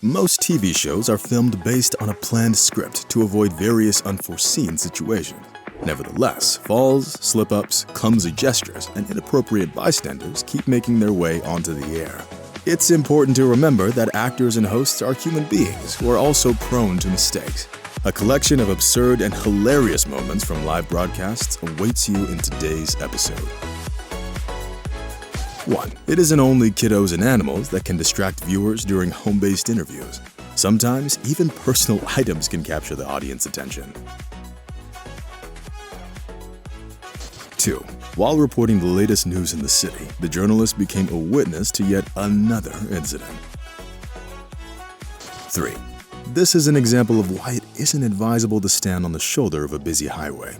Most TV shows are filmed based on a planned script to avoid various unforeseen situations. Nevertheless, falls, slip-ups, clumsy gestures, and inappropriate bystanders keep making their way onto the air. It's important to remember that actors and hosts are human beings who are also prone to mistakes. A collection of absurd and hilarious moments from live broadcasts awaits you in today's episode. 1. It isn't only kiddos and animals that can distract viewers during home-based interviews. Sometimes, even personal items can capture the audience attention. 2. While reporting the latest news in the city, the journalist became a witness to yet another incident. 3. This is an example of why it isn't advisable to stand on the shoulder of a busy highway.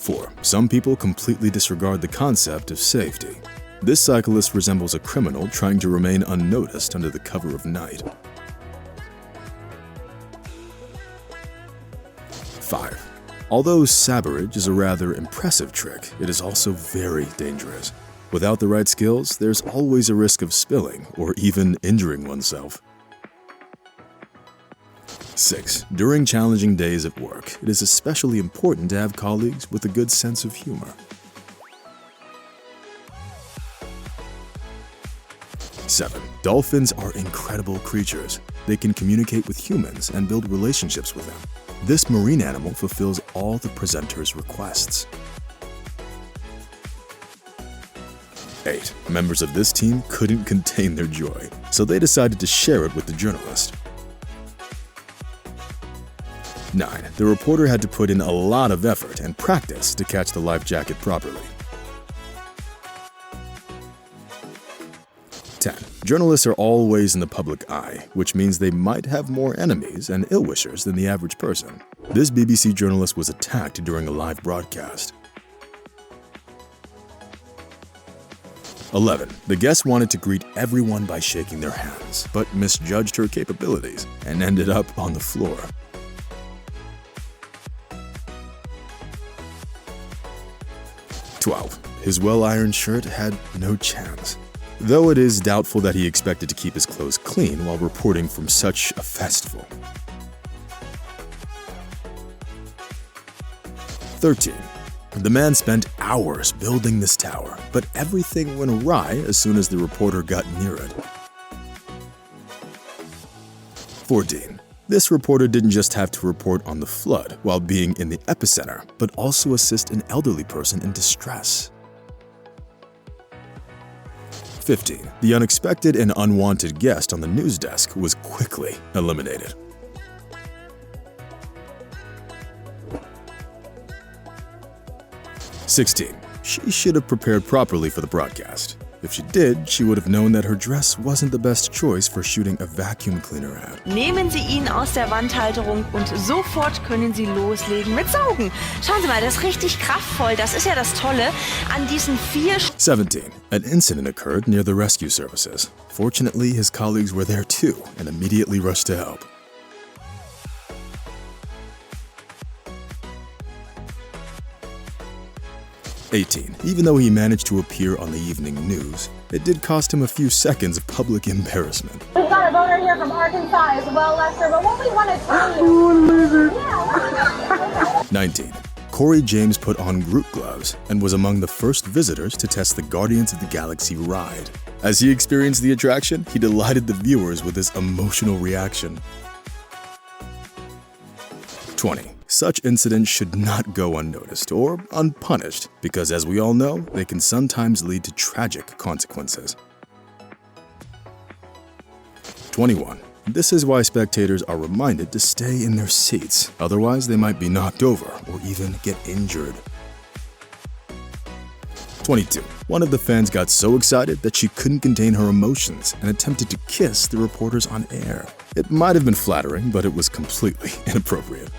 4. Some people completely disregard the concept of safety. This cyclist resembles a criminal trying to remain unnoticed under the cover of night. 5. Although sabotage is a rather impressive trick, it is also very dangerous. Without the right skills, there's always a risk of spilling or even injuring oneself. 6. During challenging days at work, it is especially important to have colleagues with a good sense of humor. 7. Dolphins are incredible creatures. They can communicate with humans and build relationships with them. This marine animal fulfills all the presenter's requests. 8. Members of this team couldn't contain their joy, so they decided to share it with the journalist. 9. The reporter had to put in a lot of effort and practice to catch the life jacket properly. 10. Journalists are always in the public eye, which means they might have more enemies and ill-wishers than the average person. This BBC journalist was attacked during a live broadcast. 11. The guest wanted to greet everyone by shaking their hands, but misjudged her capabilities and ended up on the floor. 12. His well-ironed shirt had no chance, though it is doubtful that he expected to keep his clothes clean while reporting from such a festival. 13. The man spent hours building this tower, but everything went awry as soon as the reporter got near it. 14. This reporter didn't just have to report on the flood while being in the epicenter, but also assist an elderly person in distress. 15. The unexpected and unwanted guest on the news desk was quickly eliminated. 16. She should have prepared properly for the broadcast. If she did, she would have known that her dress wasn't the best choice for shooting a vacuum cleaner ad. Nehmen Sie ihn aus der Wandhalterung und sofort können Sie loslegen mit Saugen. Schauen Sie mal, das ist richtig kraftvoll. Das ist ja das Tolle an diesen 4... 17. An incident occurred near the rescue services. Fortunately, his colleagues were there too and immediately rushed to help. 18. Even though he managed to appear on the evening news, it did cost him a few seconds of public embarrassment. We've got a voter here from Arkansas as well, Lester, but what we want to tell you... 19. Corey James put on Groot gloves and was among the first visitors to test the Guardians of the Galaxy ride. As he experienced the attraction, he delighted the viewers with his emotional reaction. 20. Such incidents should not go unnoticed or unpunished because, as we all know, they can sometimes lead to tragic consequences. 21. This is why spectators are reminded to stay in their seats, otherwise they might be knocked over or even get injured. 22. One of the fans got so excited that she couldn't contain her emotions and attempted to kiss the reporters on air. It might have been flattering, but it was completely inappropriate.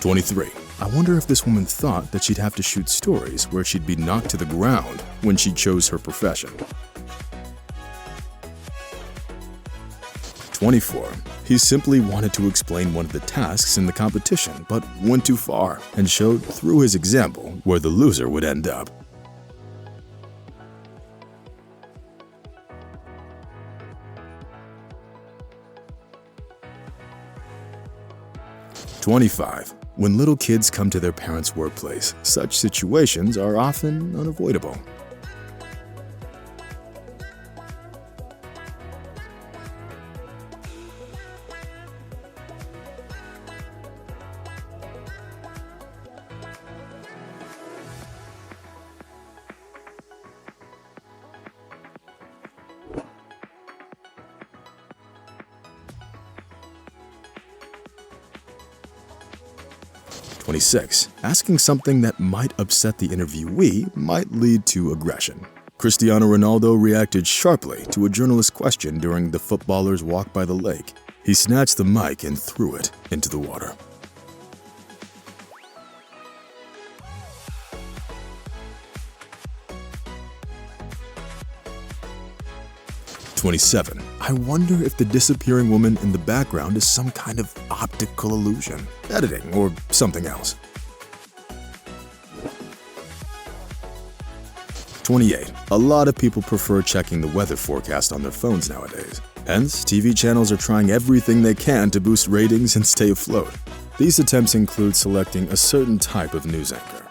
23. I wonder if this woman thought that she'd have to shoot stories where she'd be knocked to the ground when she chose her profession. 24. He simply wanted to explain one of the tasks in the competition, but went too far and showed through his example where the loser would end up. 25. When little kids come to their parents' workplace, such situations are often unavoidable. 26. Asking something that might upset the interviewee might lead to aggression. Cristiano Ronaldo reacted sharply to a journalist's question during the footballer's walk by the lake. He snatched the mic and threw it into the water. 27. I wonder if the disappearing woman in the background is some kind of optical illusion, editing, or something else. 28. A lot of people prefer checking the weather forecast on their phones nowadays. Hence, TV channels are trying everything they can to boost ratings and stay afloat. These attempts include selecting a certain type of news anchor.